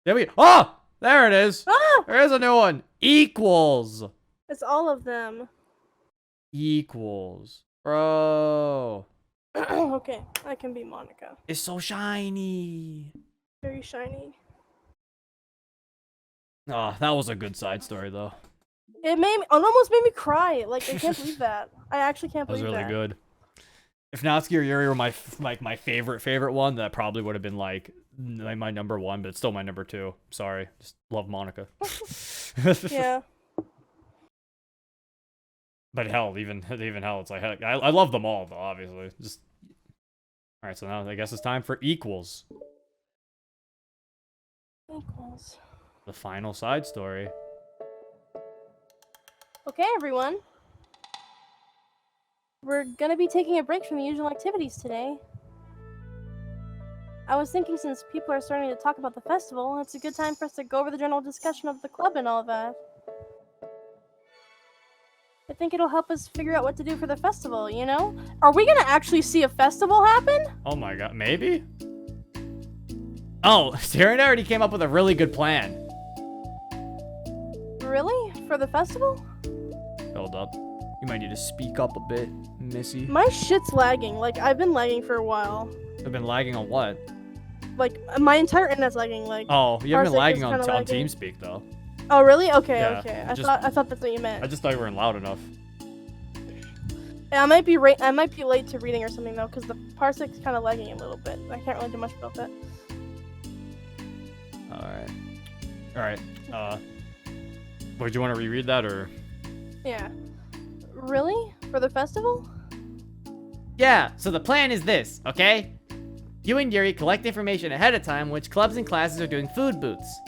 Oh! There it is! Ah! There is a new one! Equals! It's all of them. Equals. Bro. Okay, I can be Monica. It's so shiny. Very shiny. Oh, that was a good side story, though. It almost made me cry. Like, I can't believe that. I actually can't That was believe really that. good. If Natsuki or Yuri were my favorite one, that probably would have been like my number one, but it's still my number two. Sorry, just love Monica. Yeah. But hell, even hell, it's like heck, I love them all though. Obviously, just all right. So now I guess it's time for equals. Equals. The final side story. Okay, everyone. We're gonna be taking a break from the usual activities today. I was thinking since people are starting to talk about the festival, it's a good time for us to go over the general discussion of the club and all that. I think it'll help us figure out what to do for the festival, you know? Are we gonna actually see a festival happen? Oh my god, maybe? Oh, Sayori already came up with a really good plan. Really? For the festival? Hold up. You might need to speak up a bit, Missy. My shit's lagging. Like, I've been lagging for a while. I've been lagging on what? Like, my entire internet's lagging. Like, Oh, you haven't been Parsec lagging is on, kinda on lagging. TeamSpeak, though. Oh, really? Okay, Yeah, okay. I I thought that's what you meant. I just thought you weren't loud enough. Yeah, I might be late to reading or something though, because the parsec's kind of lagging a little bit. I can't really do much about that. Alright. Would you want to reread that, or? Yeah. Really? For the festival? Yeah, so the plan is this, okay? You and Yuri collect information ahead of time which clubs and classes are doing food booths.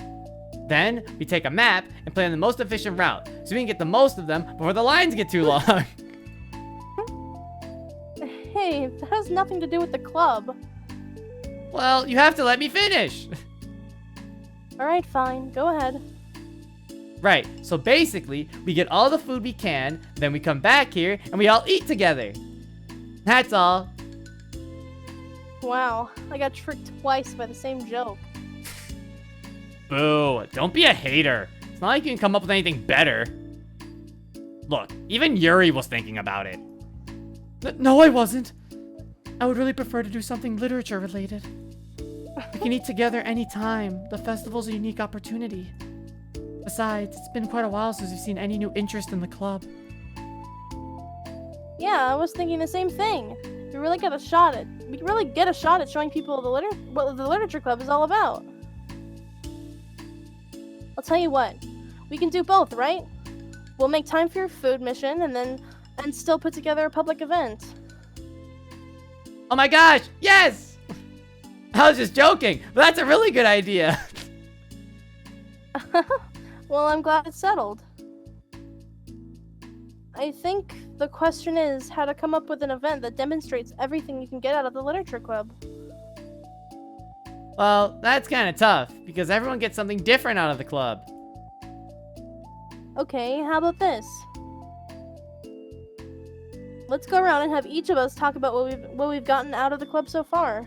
Then, we take a map and plan the most efficient route, so we can get the most of them before the lines get too long. Hey, that has nothing to do with the club. Well, you have to let me finish. Alright, fine. Go ahead. Right, so basically, we get all the food we can, then we come back here, and we all eat together. That's all. Wow, I got tricked twice by the same joke. Boo, don't be a hater. It's not like you can come up with anything better. Look, even Yuri was thinking about it. No, I wasn't. I would really prefer to do something literature related. We can eat together anytime. The festival's a unique opportunity. Besides, it's been quite a while since we've seen any new interest in the club. Yeah, I was thinking the same thing. We can really get a shot at showing people what the literature club is all about. I'll tell you what, we can do both, right? We'll make time for your food mission and still put together a public event. Oh my gosh, yes! I was just joking, but that's a really good idea. Well, I'm glad it's settled. I think the question is how to come up with an event that demonstrates everything you can get out of the literature club. Well, that's kind of tough, because everyone gets something different out of the club. Okay, how about this? Let's go around and have each of us talk about what we've gotten out of the club so far.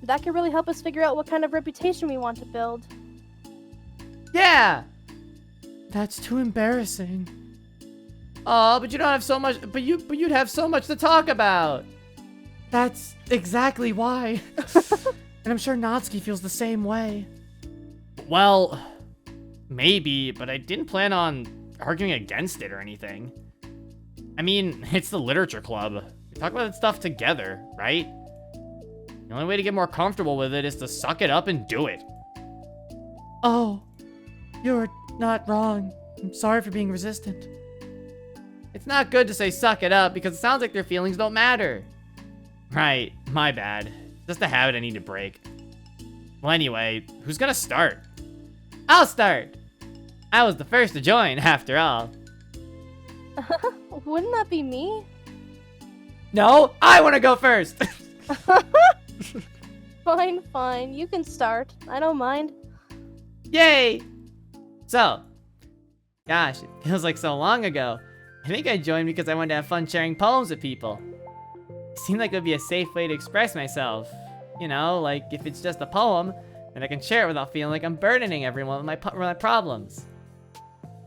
That could really help us figure out what kind of reputation we want to build. Yeah! That's too embarrassing. Oh, but you don't have so much, but you'd have so much to talk about. That's exactly why. And I'm sure Natsuki feels the same way. Well, maybe, but I didn't plan on arguing against it or anything. I mean, it's the literature club. We talk about that stuff together, right? The only way to get more comfortable with it is to suck it up and do it. Oh, you're not wrong. I'm sorry for being resistant. It's not good to say suck it up because it sounds like their feelings don't matter. Right, my bad. Just a habit I need to break. Well, anyway, who's gonna start? I'll start! I was the first to join, after all. Wouldn't that be me? No, I want to go first! Fine. You can start. I don't mind. Yay! So, gosh, it feels like so long ago. I think I joined because I wanted to have fun sharing poems with people. It seemed like it would be a safe way to express myself. You know, like if it's just a poem, and I can share it without feeling like I'm burdening everyone with my problems.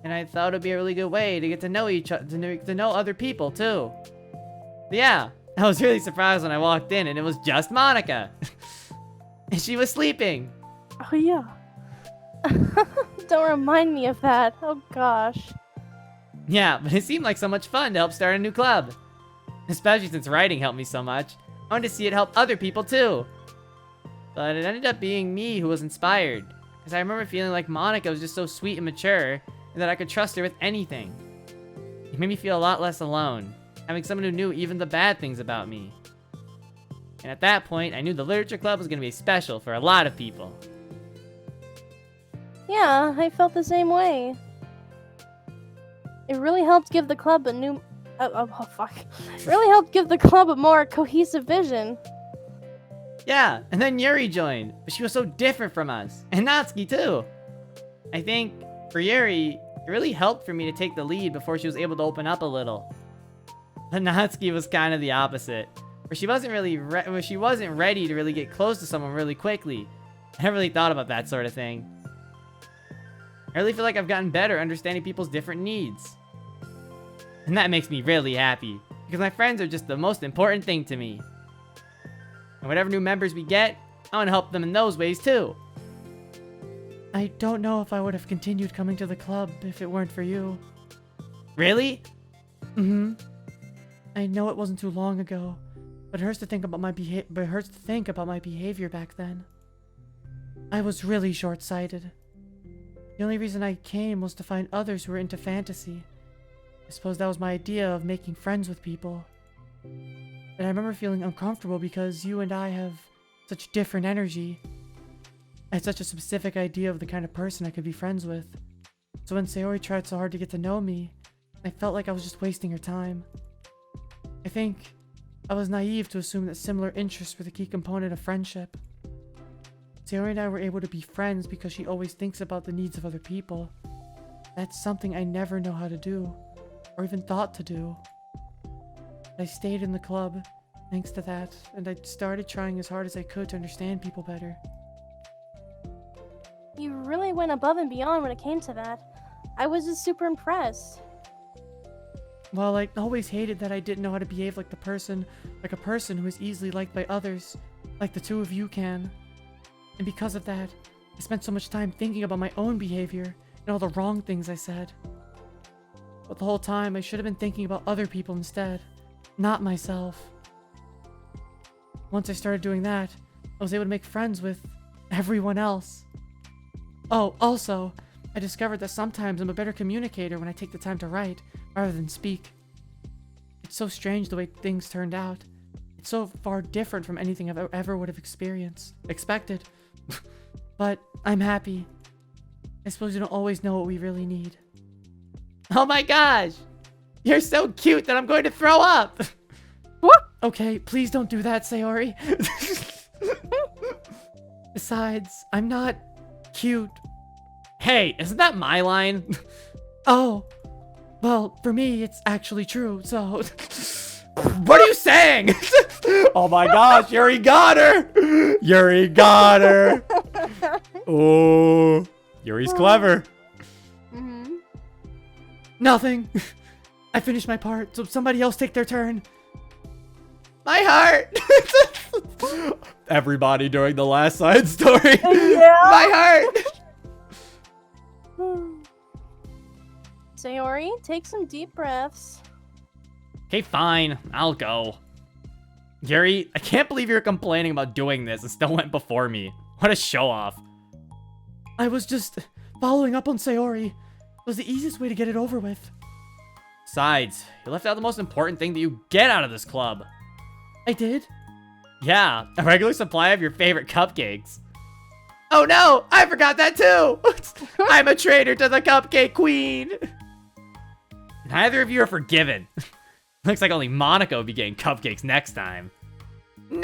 And I thought it'd be a really good way to get to know each other, to know other people too. But yeah, I was really surprised when I walked in and it was just Monica. And she was sleeping. Oh yeah. Don't remind me of that. Oh gosh. Yeah, but it seemed like so much fun to help start a new club. Especially since writing helped me so much. I wanted to see it help other people too. But it ended up being me who was inspired. Because I remember feeling like Monica was just so sweet and mature, and that I could trust her with anything. It made me feel a lot less alone, having someone who knew even the bad things about me. And at that point, I knew the literature club was going to be special for a lot of people. Yeah, I felt the same way. It really helped give the club a new... It really helped give the club a more cohesive vision. Yeah, and then Yuri joined, but she was so different from us. And Natsuki too. I think, for Yuri, it really helped for me to take the lead before she was able to open up a little. But Natsuki was kind of the opposite, where she wasn't ready to really get close to someone really quickly. I never really thought about that sort of thing. I really feel like I've gotten better understanding people's different needs. And that makes me really happy, because my friends are just the most important thing to me. And whatever new members we get, I want to help them in those ways too. I don't know if I would have continued coming to the club if it weren't for you. Really? Mm-hmm. I know it wasn't too long ago, but it hurts to think about my behavior back then. I was really short-sighted. The only reason I came was to find others who were into fantasy. I suppose that was my idea of making friends with people. And I remember feeling uncomfortable because you and I have such different energy. I had such a specific idea of the kind of person I could be friends with. So when Sayori tried so hard to get to know me, I felt like I was just wasting her time. I think I was naive to assume that similar interests were the key component of friendship. Sayori and I were able to be friends because she always thinks about the needs of other people. That's something I never know how to do, or even thought to do. I stayed in the club, thanks to that, and I started trying as hard as I could to understand people better. You really went above and beyond when it came to that. I was just super impressed. Well, I always hated that I didn't know how to behave like a person who is easily liked by others, like the two of you can. And because of that, I spent so much time thinking about my own behavior and all the wrong things I said. But the whole time, I should have been thinking about other people instead, not myself. Once I started doing that, I was able to make friends with everyone else. Oh, also, I discovered that sometimes I'm a better communicator when I take the time to write rather than speak. It's so strange the way things turned out. It's so far different from anything I've ever would have expected. But I'm happy. I suppose you don't always know what we really need. Oh my gosh! You're so cute that I'm going to throw up! What? Okay, please don't do that, Sayori. Besides, I'm not cute. Hey, isn't that my line? Oh, well, for me, it's actually true, so... What are you saying? Oh my gosh, Yuri got her! Yuri got her! Oh, Yuri's clever. Mm-hmm. Nothing. I finished my part, so somebody else take their turn. My heart! Everybody during the last side story. Yeah. My heart! Sayori, take some deep breaths. Okay, fine. I'll go. Yuri, I can't believe you're complaining about doing this and still went before me. What a show-off. I was just following up on Sayori. It was the easiest way to get it over with. Besides, you left out the most important thing that you get out of this club. I did? Yeah, a regular supply of your favorite cupcakes. Oh no, I forgot that too! I'm a traitor to the cupcake queen! Neither of you are forgiven. Looks like only Monica will be getting cupcakes next time. No!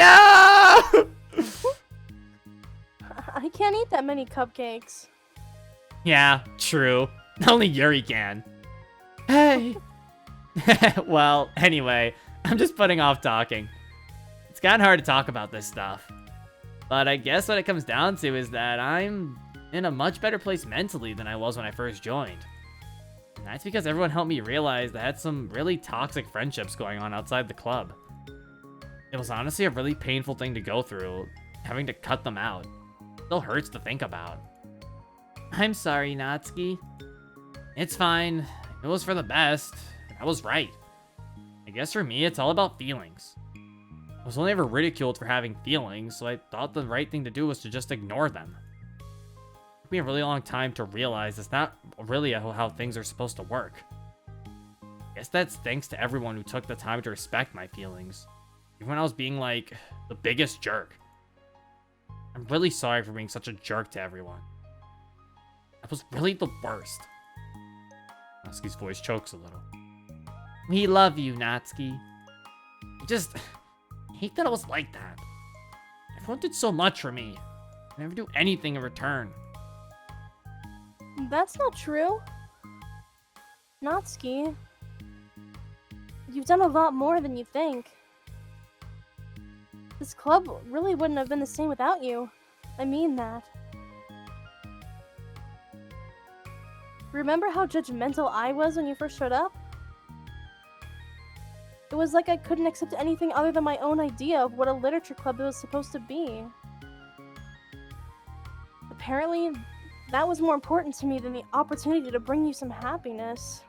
I can't eat that many cupcakes. Yeah, true. Only Yuri can. Hey! Well, anyway, I'm just putting off talking. It's gotten hard to talk about this stuff. But I guess what it comes down to is that I'm in a much better place mentally than I was when I first joined. And that's because everyone helped me realize that I had some really toxic friendships going on outside the club. It was honestly a really painful thing to go through, having to cut them out. It still hurts to think about. I'm sorry, Natsuki. It's fine. It was for the best. I was right. I guess for me, it's all about feelings. I was only ever ridiculed for having feelings, so I thought the right thing to do was to just ignore them. It took me a really long time to realize it's not really how things are supposed to work. I guess that's thanks to everyone who took the time to respect my feelings, even when I was being like the biggest jerk. I'm really sorry for being such a jerk to everyone. I was really the worst. Natsuki's voice chokes a little. We love you, Natsuki. I hate that I was like that. Everyone did so much for me. I never do anything in return. That's not true. Natsuki, you've done a lot more than you think. This club really wouldn't have been the same without you. I mean that. Remember how judgmental I was when you first showed up? It was like I couldn't accept anything other than my own idea of what a literature club was supposed to be. Apparently, that was more important to me than the opportunity to bring you some happiness.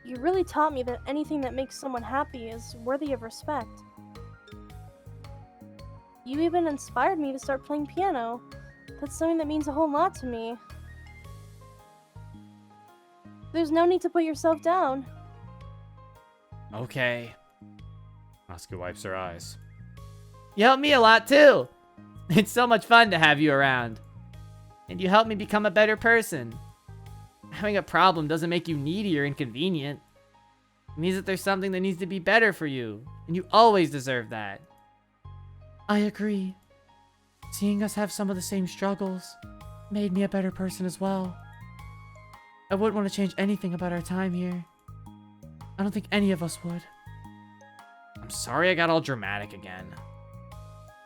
You really taught me that anything that makes someone happy is worthy of respect. You even inspired me to start playing piano. That's something that means a whole lot to me. There's no need to put yourself down. Okay. Natsuki wipes her eyes. You helped me a lot too. It's so much fun to have you around. And you helped me become a better person. Having a problem doesn't make you needy or inconvenient. It means that there's something that needs to be better for you, and you always deserve that. I agree. Seeing us have some of the same struggles made me a better person as well. I wouldn't want to change anything about our time here. I don't think any of us would. I'm sorry I got all dramatic again.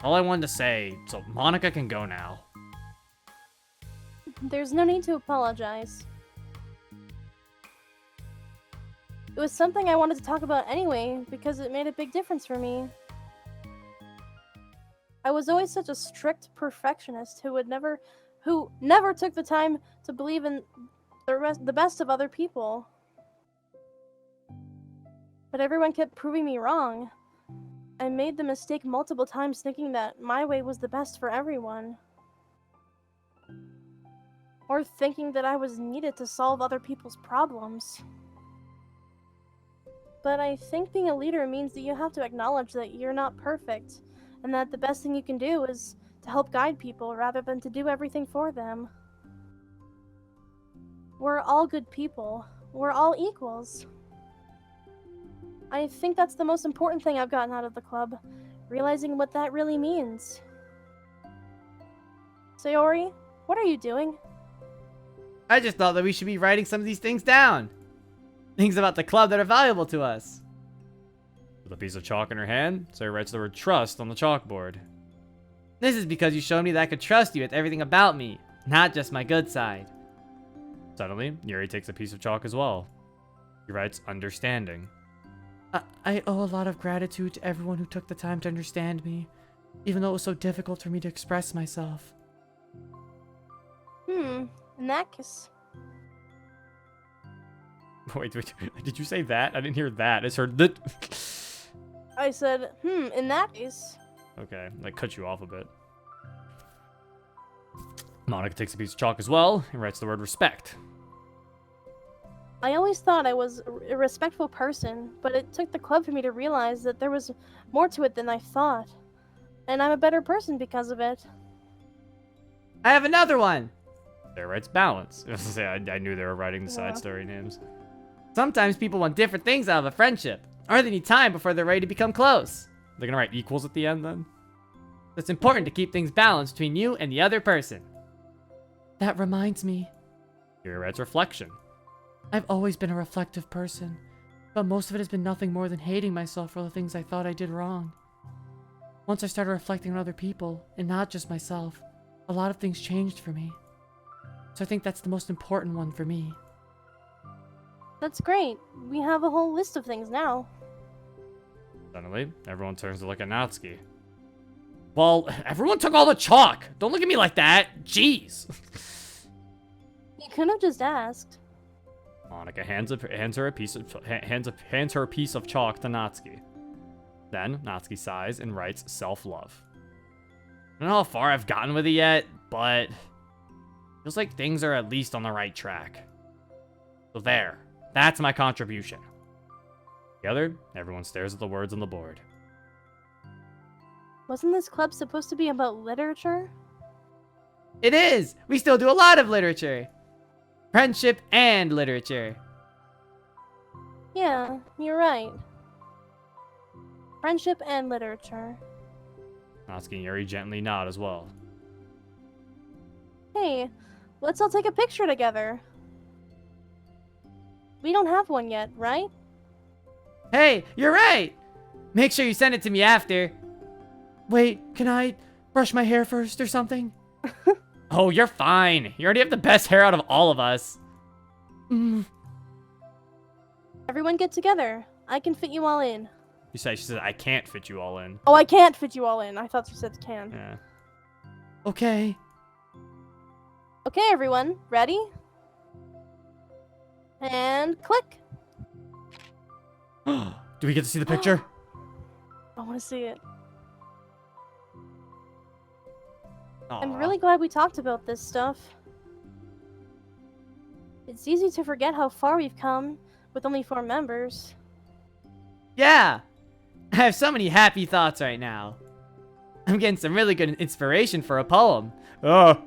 All I wanted to say, so Monica can go now. There's no need to apologize. It was something I wanted to talk about anyway, because it made a big difference for me. I was always such a strict perfectionist who never took the time to believe in the best of other people. But everyone kept proving me wrong. I made the mistake multiple times thinking that my way was the best for everyone. Or thinking that I was needed to solve other people's problems. But I think being a leader means that you have to acknowledge that you're not perfect, and that the best thing you can do is to help guide people rather than to do everything for them. We're all good people. We're all equals. I think that's the most important thing I've gotten out of the club, realizing what that really means. Sayori, what are you doing? I just thought that we should be writing some of these things down. Things about the club that are valuable to us. With a piece of chalk in her hand, Sayori writes the word trust on the chalkboard. This is because you showed me that I could trust you with everything about me, not just my good side. Suddenly, Yuri takes a piece of chalk as well. He writes understanding. I owe a lot of gratitude to everyone who took the time to understand me, even though it was so difficult for me to express myself. In that case... Wait, did you say that? I didn't hear that. I just heard that. I said, in that case... Okay, that cut you off a bit. Monica takes a piece of chalk as well and writes the word respect. I always thought I was a respectful person, but it took the club for me to realize that there was more to it than I thought. And I'm a better person because of it. I have another one! There writes balance. I knew they were writing the side story names. Sometimes people want different things out of a friendship, or they need time before they're ready to become close. They're gonna write equals at the end then? It's important to keep things balanced between you and the other person. That reminds me. Here writes reflection. I've always been a reflective person, but most of it has been nothing more than hating myself for the things I thought I did wrong. Once I started reflecting on other people, and not just myself, a lot of things changed for me. So I think that's the most important one for me. That's great. We have a whole list of things now. Suddenly, everyone turns to look at Natsuki. Well, everyone took all the chalk. Don't look at me like that. Jeez. You could have just asked. Monica hands her a piece of chalk to Natsuki. Then Natsuki sighs and writes self-love. I don't know how far I've gotten with it yet, but feels like things are at least on the right track. So there, that's my contribution. Together, everyone stares at the words on the board. Wasn't this club supposed to be about literature? It is! We still do a lot of literature. Friendship and literature. Yeah, you're right. Friendship and literature. Natsuki and Yuri gently nod as well. Hey, let's all take a picture together. We don't have one yet, right? Hey, you're right! Make sure you send it to me after. Wait, can I brush my hair first or something? Oh, you're fine. You already have the best hair out of all of us. Everyone get together. I can fit you all in. She said, I can't fit you all in. Oh, I can't fit you all in. I thought you said can. Yeah. Okay. Okay, everyone. Ready? And click. Do we get to see the picture? I want to see it. Aw. I'm really glad we talked about this stuff. It's easy to forget how far we've come with only 4 members. Yeah! I have so many happy thoughts right now. I'm getting some really good inspiration for a poem. Oh.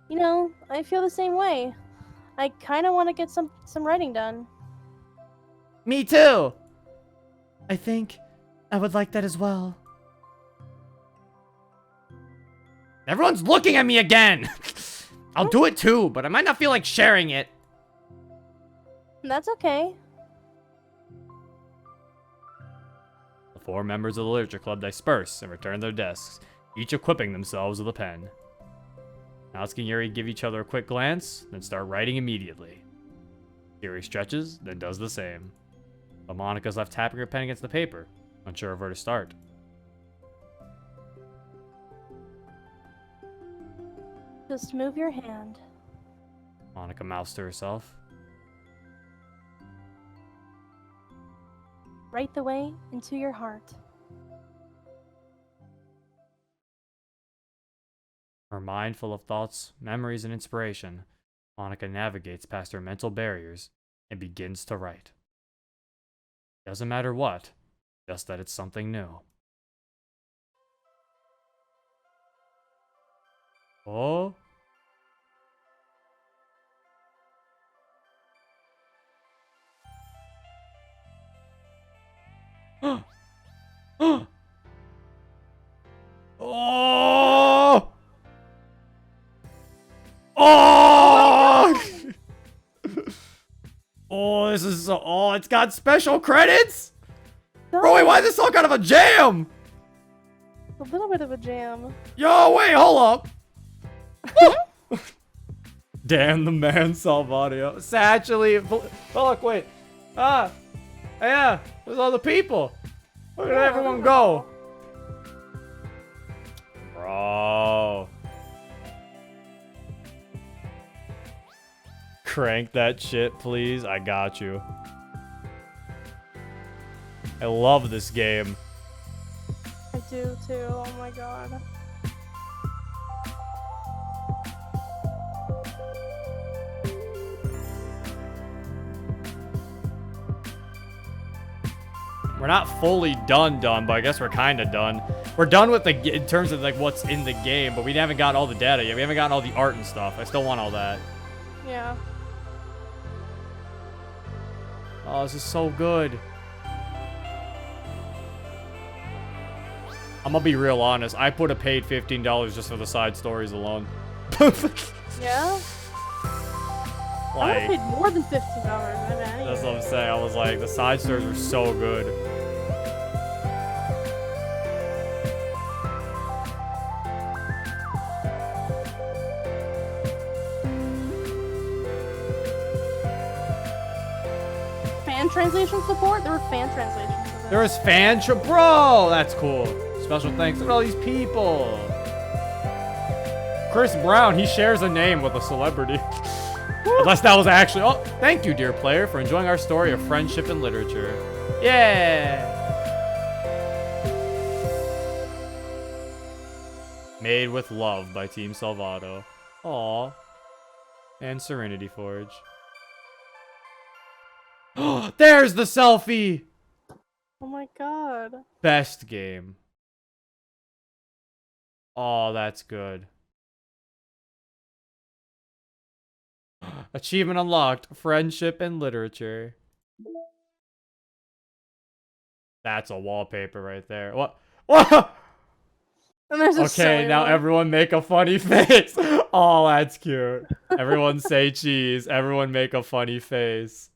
You know, I feel the same way. I kind of want to get some writing done. Me too! I think I would like that as well. Everyone's looking at me again. I'll do it too, but I might not feel like sharing it. That's okay. The 4 members of the literature club disperse and return to their desks, each equipping themselves with a pen. Natsuki and Yuri give each other a quick glance, then start writing immediately. Yuri stretches, then does the same. But Monica's left tapping her pen against the paper, unsure of where to start. Just move your hand. Monica mouths to herself. Right the way into your heart. Her mind full of thoughts, memories, and inspiration, Monica navigates past her mental barriers and begins to write. Doesn't matter what, just that it's something new. Oh? Oh! Oh! Oh, this is so. Oh, it's got special credits? Bro, wait, why is this all kind of a jam? A little bit of a jam. Yo, wait, hold up. Damn the man, Salvadio. Actually, look, wait. Yeah, there's all the people. Where did everyone go? Bro. Crank that shit, please. I got you. I love this game. I do too. Oh my god. We're not fully done, but I guess we're kind of done. We're done with in terms of like what's in the game, but we haven't gotten all the data yet. We haven't gotten all the art and stuff. I still want all that. Yeah. Oh, this is so good. I'm gonna be real honest. I would have paid $15 just for the side stories alone. Yeah? I would have paid more than $15. That's what I'm saying. I was like, the side stories were so good. fan translation support? There were fan translations of it. There was bro, that's cool. Special thanks to all these people. Chris Brown, he shares a name with a celebrity. Unless that was actually, oh, thank you, dear player, for enjoying our story of friendship and literature. Yeah. Made with Love by Team Salvato. Aw. And Serenity Forge. There's the selfie! Oh my god. Best game. Oh, that's good. Achievement unlocked. Friendship and literature. That's a wallpaper right there. What? What? And there's a Okay, silly now one. everyone make a funny face. Oh, that's cute. Everyone say cheese. Everyone make a funny face.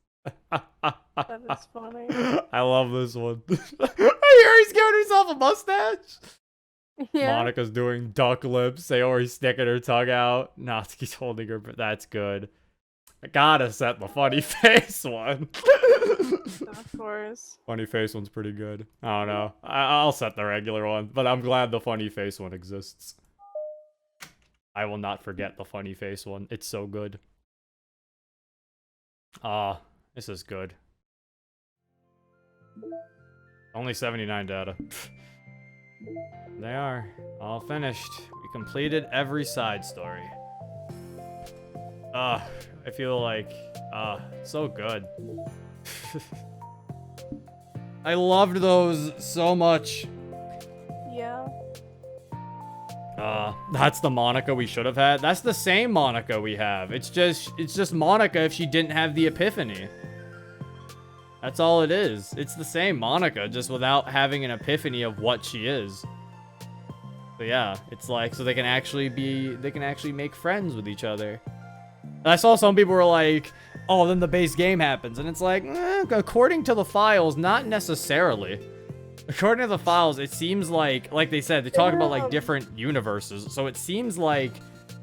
That is funny. I love this one. Yuri's giving herself a mustache. Yeah. Monica's doing duck lips. Sayori sticking her tongue out. Natsuki's holding her. That's good. I gotta set the funny face one. Of course. Funny face one's pretty good. I don't know. I'll set the regular one, but I'm glad the funny face one exists. I will not forget the funny face one. It's so good. This is good. Only 79 data. They are all finished. We completed every side story. I feel like, so good. I loved those so much. Yeah. That's the Monica we should have had. That's the same Monica we have. It's just Monica if she didn't have the epiphany. That's all it is. It's the same Monica, just without having an epiphany of what she is. So yeah, it's like, so they can actually make friends with each other. And I saw some people were like, oh, then the base game happens. And it's like, according to the files, not necessarily. According to the files, it seems like they said, they talk about like different universes. So it seems like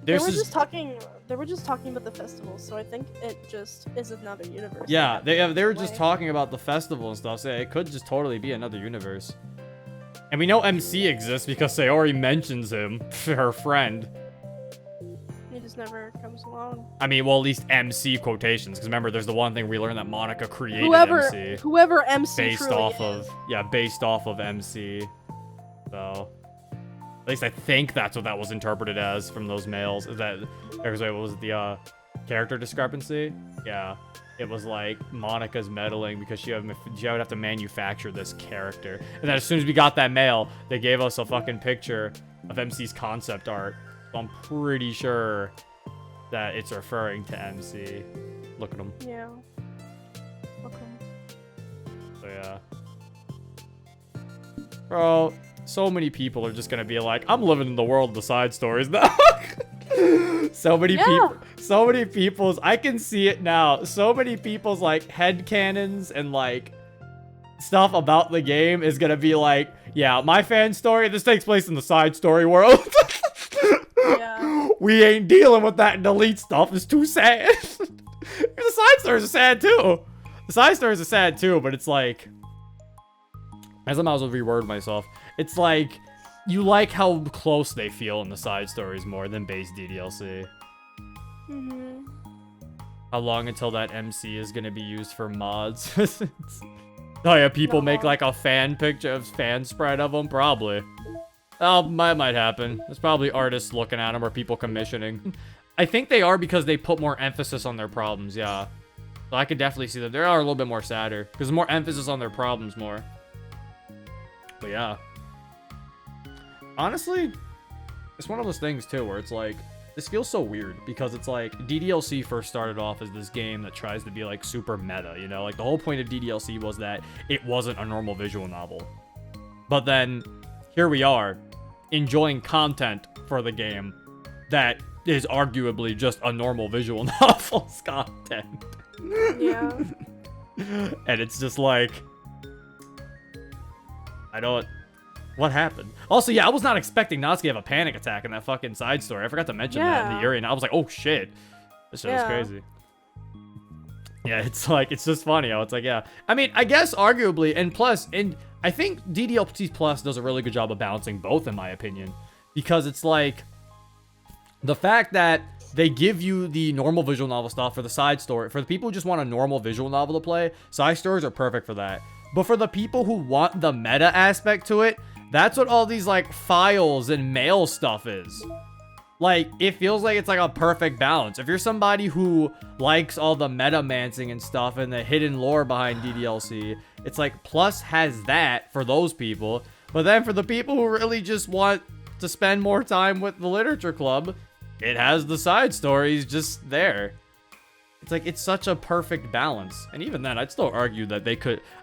They were just talking about the festival, so I think it just is another universe. Yeah, they were just Way. talking about the festival and stuff, so it could just totally be another universe. And we know MC exists because Sayori mentions him, her friend. He just never comes along. I mean, well, at least MC quotations, because remember, there's the one thing we learned that Monica created MC. Whoever MC Based truly off is. based off of MC. So, at least I think that's what that was interpreted as from those mails. Is that, what was the character discrepancy? Yeah. It was like Monica's meddling because she would have to manufacture this character. And then as soon as we got that mail, they gave us a fucking picture of MC's concept art. So I'm pretty sure that it's referring to MC. Look at him. Yeah. Okay. So yeah. Bro, so many people are just gonna be like, I'm living in the world of the side stories now. So many people's, I can see it now. So many people's like headcanons and like stuff about the game is gonna be like, yeah, my fan story, this takes place in the side story world. Yeah. We ain't dealing with that delete stuff. It's too sad. The side stories are sad too. The side stories are sad too, but it's like, as I might as well reword myself. It's like, you like how close they feel in the side stories more than base DDLC. Mhm. How long until that MC is gonna be used for mods? Oh yeah, people make like a fan picture of fan spread of them? Probably. Oh, might happen. There's probably artists looking at them or people commissioning. I think they are because they put more emphasis on their problems, yeah. So I could definitely see that they are a little bit more sadder. Because more emphasis on their problems more. But yeah. Honestly, it's one of those things too where it's like, this feels so weird because it's like DDLC first started off as this game that tries to be like super meta, you know? Like the whole point of DDLC was that it wasn't a normal visual novel. But then here we are enjoying content for the game that is arguably just a normal visual novel's content. Yeah. And it's just like, what happened? Also, yeah, I was not expecting Natsuki to have a panic attack in that fucking side story. I forgot to mention that in the Yeah. Yuri, and I was like, oh shit. This shit was Yeah. crazy. Yeah, it's like, it's just funny how it's like, yeah. I mean, I guess arguably, and plus, and I think DDLC Plus does a really good job of balancing both, in my opinion, because it's like the fact that they give you the normal visual novel stuff for the side story. For the people who just want a normal visual novel to play, side stories are perfect for that. But for the people who want the meta aspect to it, that's what all these like files and mail stuff is. Like, it feels like it's like a perfect balance. If you're somebody who likes all the metamancing and stuff and the hidden lore behind DDLC, it's like Plus has that for those people. But then for the people who really just want to spend more time with the literature club, it has the side stories just there. It's like, it's such a perfect balance. And even then, I'd still argue that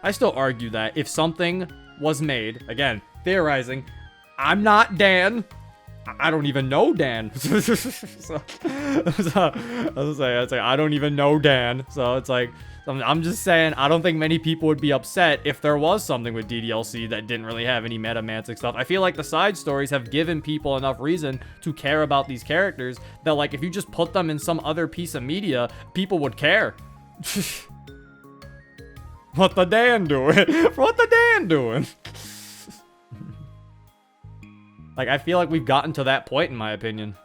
I still argue that if something was made, again, theorizing, I'm not Dan. I don't even know Dan. So, I was like, I don't even know Dan. So it's like, I'm just saying, I don't think many people would be upset if there was something with DDLC that didn't really have any metamancic stuff. I feel like the side stories have given people enough reason to care about these characters that, like, if you just put them in some other piece of media, people would care. What the Dan doing? What the Dan doing? Like, I feel like we've gotten to that point, in my opinion.